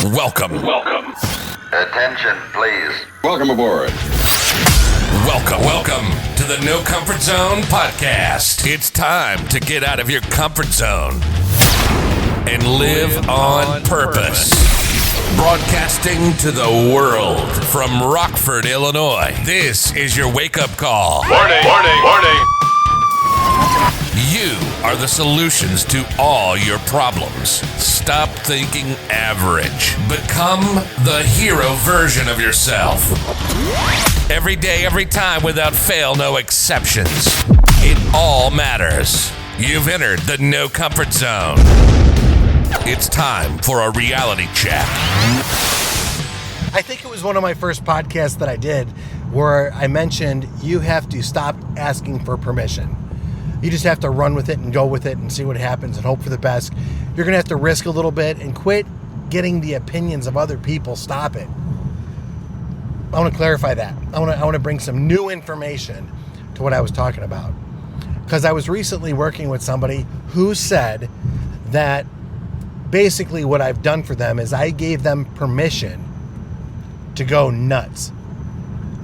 Welcome. Attention, please. Welcome aboard. Welcome to the No Comfort Zone podcast. It's time to get out of your comfort zone and live on purpose. Broadcasting to the world from Rockford, Illinois. This is your wake-up call. Warning. You are the solutions to all your problems. Stop thinking average. Become the hero version of yourself. Every day, every time, without fail, no exceptions. It all matters. You've entered the No Comfort Zone. It's time for a reality check. I think it was one of my first podcasts that I did where I mentioned you have to stop asking for permission. You just have to run with it and go with it and see what happens and hope for the best. You're going to have to risk a little bit and quit getting the opinions of other people. Stop it. I want to clarify that. I want to bring some new information to what I was talking about. Because I was recently working with somebody who said that basically what I've done for them is I gave them permission to go nuts.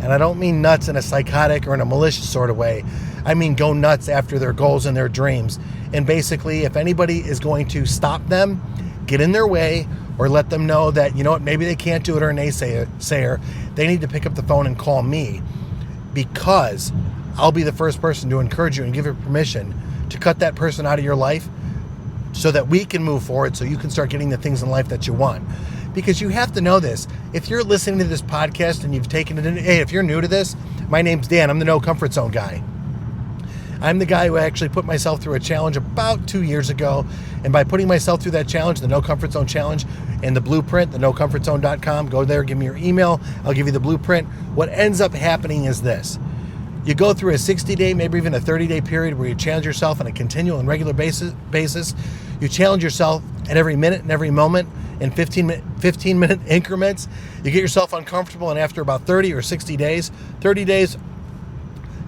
And I don't mean nuts in a psychotic or in a malicious sort of way. I mean go nuts after their goals and their dreams. And basically, if anybody is going to stop them, get in their way, or let them know that, you know what, maybe they can't do it, or a naysayer, they need to pick up the phone and call me, because I'll be the first person to encourage you and give you permission to cut that person out of your life so that we can move forward, so you can start getting the things in life that you want. Because you have to know this. If you're listening to this podcast and you've taken it in, hey, if you're new to this, my name's Dan. I'm the No Comfort Zone guy. I'm the guy who actually put myself through a challenge about 2 years ago. And by putting myself through that challenge, the No Comfort Zone challenge, and the blueprint, the NoComfortZone.com, go there, give me your email. I'll give you the blueprint. What ends up happening is this. You go through a 60-day, maybe even a 30-day period where you challenge yourself on a continual and regular basis. You challenge yourself at every minute and every moment in 15-minute increments. You get yourself uncomfortable, and after about 30 or 60 days,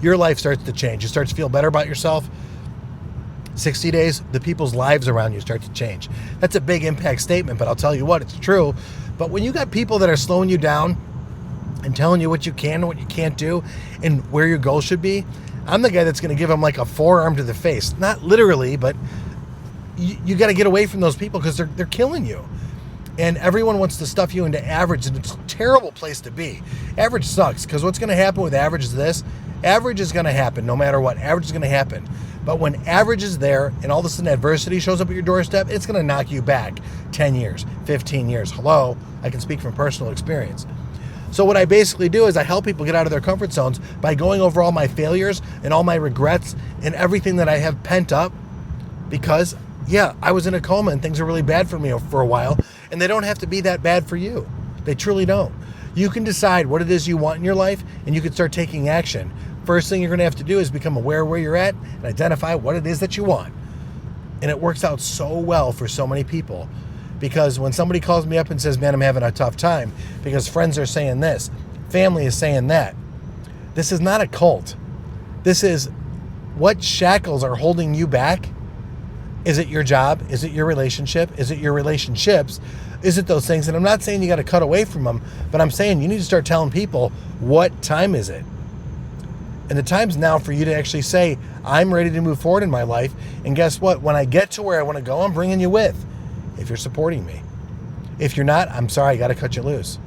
your life starts to change. You start to feel better about yourself. 60 days, the people's lives around you start to change. That's a big impact statement, but I'll tell you what, it's true. But when you got people that are slowing you down and telling you what you can and what you can't do and where your goal should be, I'm the guy that's going to give them like a forearm to the face. Not literally, but you got to get away from those people, because they're killing you. And everyone wants to stuff you into average, and it's a terrible place to be. Average sucks, because what's going to happen with average is this. Average is going to happen no matter what. Average is going to happen. But when average is there and all of a sudden adversity shows up at your doorstep, it's going to knock you back 10 years, 15 years. Hello, I can speak from personal experience. So what I basically do is I help people get out of their comfort zones by going over all my failures and all my regrets and everything that I have pent up, because, yeah, I was in a coma and things are really bad for me for a while, and they don't have to be that bad for you. They truly don't. You can decide what it is you want in your life, and you can start taking action. First thing you're going to have to do is become aware of where you're at and identify what it is that you want. And it works out so well for so many people, because when somebody calls me up and says, man, I'm having a tough time because friends are saying this, family is saying that, this is not a cult. This is what shackles are holding you back. Is it your job? Is it your relationship? Is it your relationships? Is it those things? And I'm not saying you got to cut away from them, but I'm saying you need to start telling people, what time is it? And the time's now for you to actually say, I'm ready to move forward in my life. And guess what? When I get to where I want to go, I'm bringing you with, if you're supporting me. If you're not, I'm sorry, I got to cut you loose.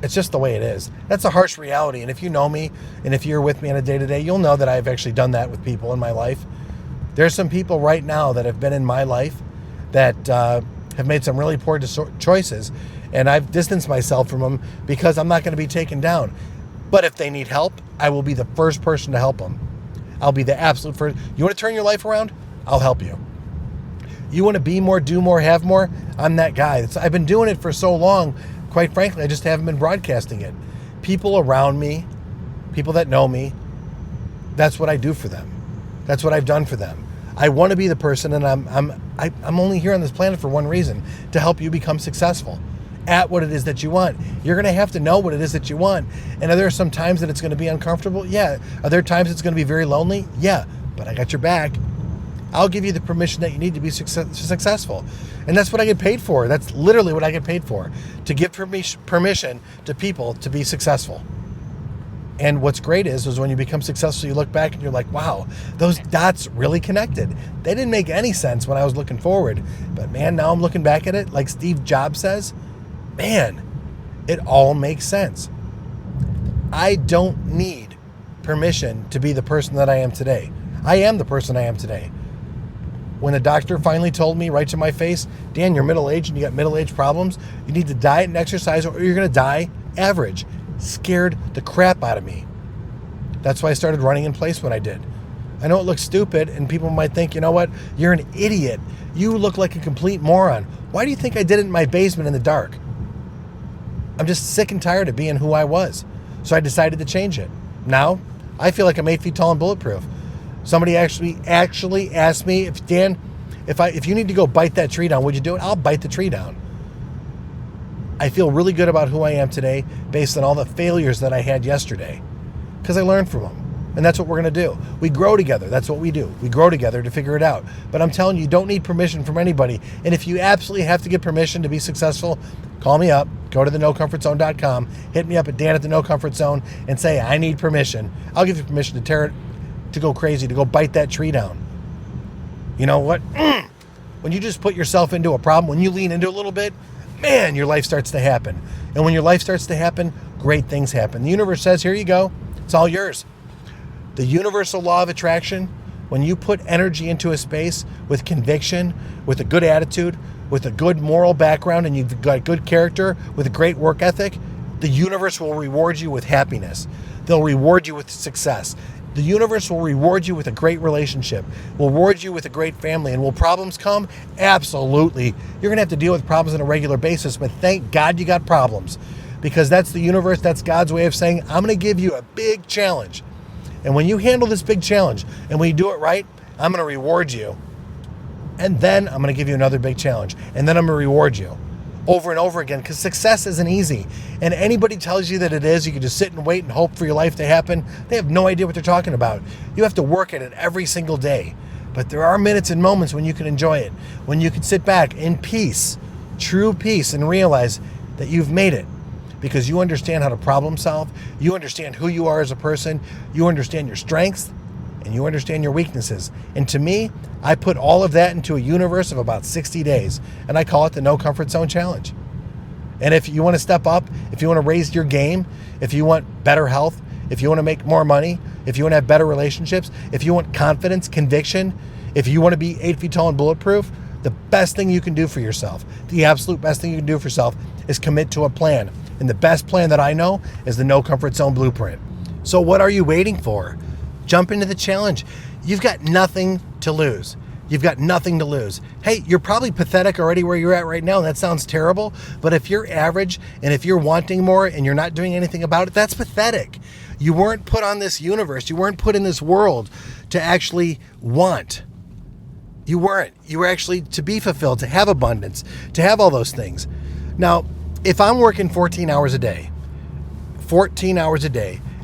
It's just the way it is. That's a harsh reality. And if you know me, and if you're with me on a day-to-day, you'll know that I've actually done that with people in my life. There's some people right now that have been in my life that have made some really poor choices, and I've distanced myself from them because I'm not going to be taken down. But if they need help, I will be the first person to help them. I'll be the absolute first. You want to turn your life around? I'll help you. You want to be more, do more, have more? I'm that guy. I've been doing it for so long, quite frankly, I just haven't been broadcasting it. People around me, people that know me, that's what I do for them. That's what I've done for them. I want to be the person, and I'm only here on this planet for one reason, to help you become successful at what it is that you want. You're going to have to know what it is that you want. And are there some times that it's going to be uncomfortable? Yeah. Are there times it's going to be very lonely? Yeah. But I got your back. I'll give you the permission that you need to be successful. And that's what I get paid for. That's literally what I get paid for, to give permission to people to be successful. And what's great is when you become successful, you look back and you're like, wow, those dots really connected. They didn't make any sense when I was looking forward. But man, now I'm looking back at it, like Steve Jobs says, man, it all makes sense. I don't need permission to be the person that I am today. I am the person I am today. When the doctor finally told me right to my face, Dan, you're middle-aged and you got middle-aged problems, you need to diet and exercise or you're going to die average, scared the crap out of me. That's why I started running in place when I did. I know it looks stupid and people might think, you know what, you're an idiot. You look like a complete moron. Why do you think I did it in my basement in the dark? I'm just sick and tired of being who I was. So I decided to change it. Now, I feel like I'm 8 feet tall and bulletproof. Somebody actually asked me, if you need to go bite that tree down, would you do it? I'll bite the tree down. I feel really good about who I am today based on all the failures that I had yesterday, because I learned from them. And that's what we're going to do. We grow together. That's what we do. We grow together to figure it out. But I'm telling you, you don't need permission from anybody. And if you absolutely have to get permission to be successful, call me up. Go to thenocomfortzone.com. Hit me up at Dan at the No Comfort Zone and say, I need permission. I'll give you permission to go crazy, to go bite that tree down. You know what? When you just put yourself into a problem, when you lean into a little bit, man, your life starts to happen. And when your life starts to happen, great things happen. The universe says, here you go. It's all yours. The universal law of attraction, when you put energy into a space with conviction, with a good attitude, with a good moral background, and you've got good character, with a great work ethic, the universe will reward you with happiness. They'll reward you with success. The universe will reward you with a great relationship, will reward you with a great family. And will problems come? Absolutely. You're going to have to deal with problems on a regular basis, but thank God you got problems, because that's the universe, that's God's way of saying, I'm going to give you a big challenge. And when you handle this big challenge, and when you do it right, I'm going to reward you. And then I'm going to give you another big challenge. And then I'm going to reward you over and over again, because success isn't easy. And anybody tells you that it is, you can just sit and wait and hope for your life to happen, they have no idea what they're talking about. You have to work at it every single day. But there are minutes and moments when you can enjoy it, when you can sit back in peace, true peace, and realize that you've made it. Because you understand how to problem solve, you understand who you are as a person, you understand your strengths, and you understand your weaknesses. And to me, I put all of that into a universe of about 60 days, and I call it the No Comfort Zone Challenge. And if you want to step up, if you want to raise your game, if you want better health, if you want to make more money, if you want to have better relationships, if you want confidence, conviction, if you want to be 8 feet tall and bulletproof, the best thing you can do for yourself, the absolute best thing you can do for yourself, is commit to a plan. And the best plan that I know is the No Comfort Zone Blueprint. So what are you waiting for? Jump into the challenge. You've got nothing to lose. You've got nothing to lose. Hey, you're probably pathetic already where you're at right now, and that sounds terrible. But if you're average, and if you're wanting more and you're not doing anything about it, that's pathetic. You weren't put on this universe. You weren't put in this world to actually want. You weren't. You were actually to be fulfilled, to have abundance, to have all those things. Now, if I'm working 14 hours a day,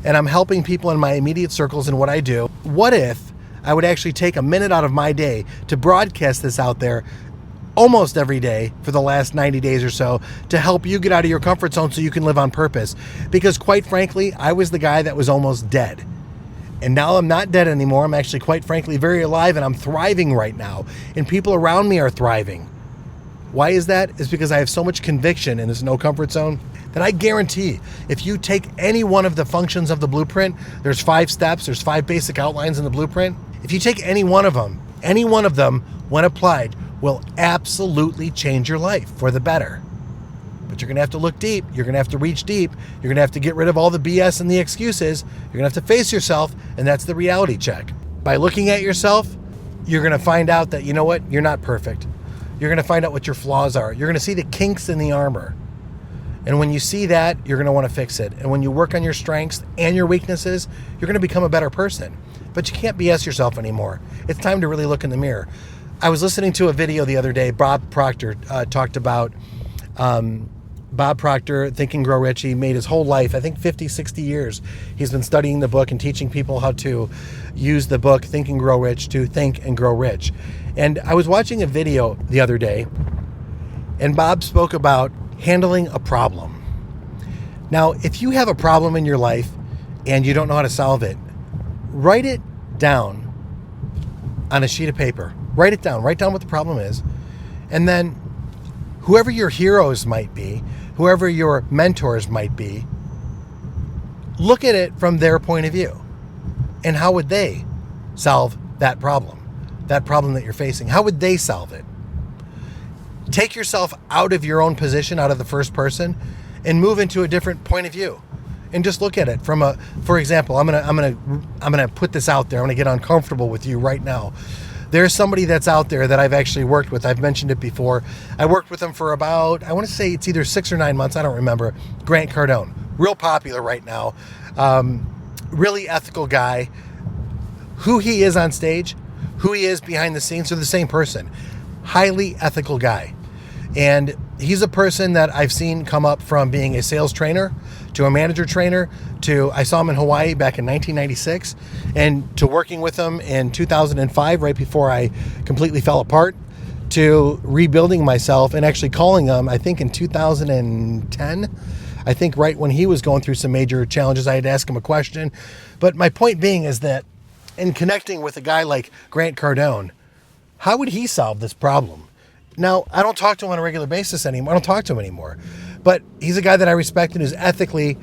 and I'm helping people in my immediate circles in what I do, what if I would actually take a minute out of my day to broadcast this out there almost every day for the last 90 days or so to help you get out of your comfort zone so you can live on purpose? Because quite frankly, I was the guy that was almost dead. And now I'm not dead anymore. I'm actually, quite frankly, very alive, and I'm thriving right now. And people around me are thriving. Why is that? It's because I have so much conviction in this No Comfort Zone that I guarantee if you take any one of the functions of the blueprint, there's 5 steps, there's 5 basic outlines in the blueprint. If you take any one of them, when applied, will absolutely change your life for the better. But you're going to have to look deep. You're going to have to reach deep. You're going to have to get rid of all the BS and the excuses. You're going to have to face yourself, and that's the reality check. By looking at yourself, you're going to find out that, you know what, you're not perfect. You're going to find out what your flaws are. You're going to see the kinks in the armor. And when you see that, you're going to want to fix it. And when you work on your strengths and your weaknesses, you're going to become a better person. But you can't BS yourself anymore. It's time to really look in the mirror. I was listening to a video the other day. Bob Proctor talked about Bob Proctor, Think and Grow Rich. He made his whole life, I think 50, 60 years, he's been studying the book and teaching people how to use the book Think and Grow Rich to think and grow rich. And I was watching a video the other day, and Bob spoke about handling a problem. Now, if you have a problem in your life and you don't know how to solve it, write it down on a sheet of paper. Write it down. Write down what the problem is. And then whoever your heroes might be, whoever your mentors might be, look at it from their point of view. And how would they solve that problem that you're facing? How would they solve it? Take yourself out of your own position, out of the first person, and move into a different point of view. And just look at it from for example, I'm gonna put this out there. I'm gonna get uncomfortable with you right now. There's somebody that's out there that I've actually worked with. I've mentioned it before. I worked with him for about, I want to say it's either 6 or 9 months. I don't remember. Grant Cardone, real popular right now. Really ethical guy. Who he is on stage, who he is behind the scenes are the same person. Highly ethical guy. And he's a person that I've seen come up from being a sales trainer to a manager trainer to, I saw him in Hawaii back in 1996, and to working with him in 2005, right before I completely fell apart, to rebuilding myself and actually calling him, I think in 2010, I think right when he was going through some major challenges, I had to ask him a question. But my point being is that in connecting with a guy like Grant Cardone, how would he solve this problem? Now, I don't talk to him on a regular basis anymore. I don't talk to him anymore. But he's a guy that I respect and who's ethically,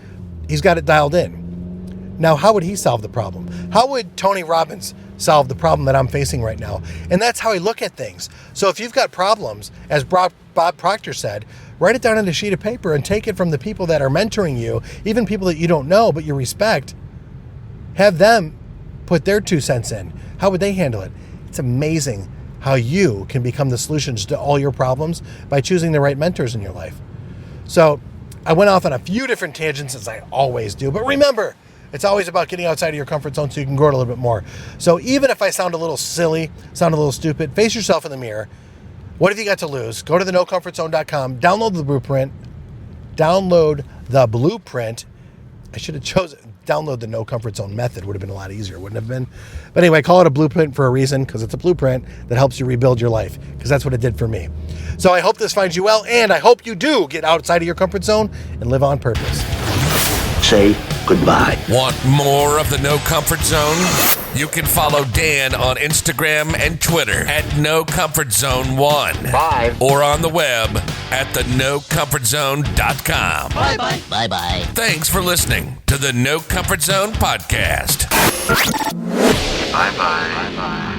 he's got it dialed in. Now, how would he solve the problem? How would Tony Robbins solve the problem that I'm facing right now? And that's how I look at things. So if you've got problems, as Bob Proctor said, write it down on a sheet of paper and take it from the people that are mentoring you, even people that you don't know but you respect. Have them put their 2 cents in. How would they handle it? It's amazing how you can become the solutions to all your problems by choosing the right mentors in your life. So I went off on a few different tangents, as I always do, but remember, it's always about getting outside of your comfort zone so you can grow it a little bit more. So even if I sound a little silly, sound a little stupid, face yourself in the mirror. What have you got to lose? Go to thenocomfortzone.com, download the blueprint. I should have chosen download the No Comfort Zone method. Would have been a lot easier, wouldn't have been? But anyway, call it a blueprint for a reason, because it's a blueprint that helps you rebuild your life, because that's what it did for me. So I hope this finds you well, and I hope you do get outside of your comfort zone and live on purpose. Say goodbye. Want more of the No Comfort Zone? You can follow Dan on Instagram and Twitter at No Comfort Zone 1. Bye. Or on the web at thenocomfortzone.com. Bye-bye. Bye-bye. Thanks for listening to the No Comfort Zone podcast. Bye-bye. Bye-bye.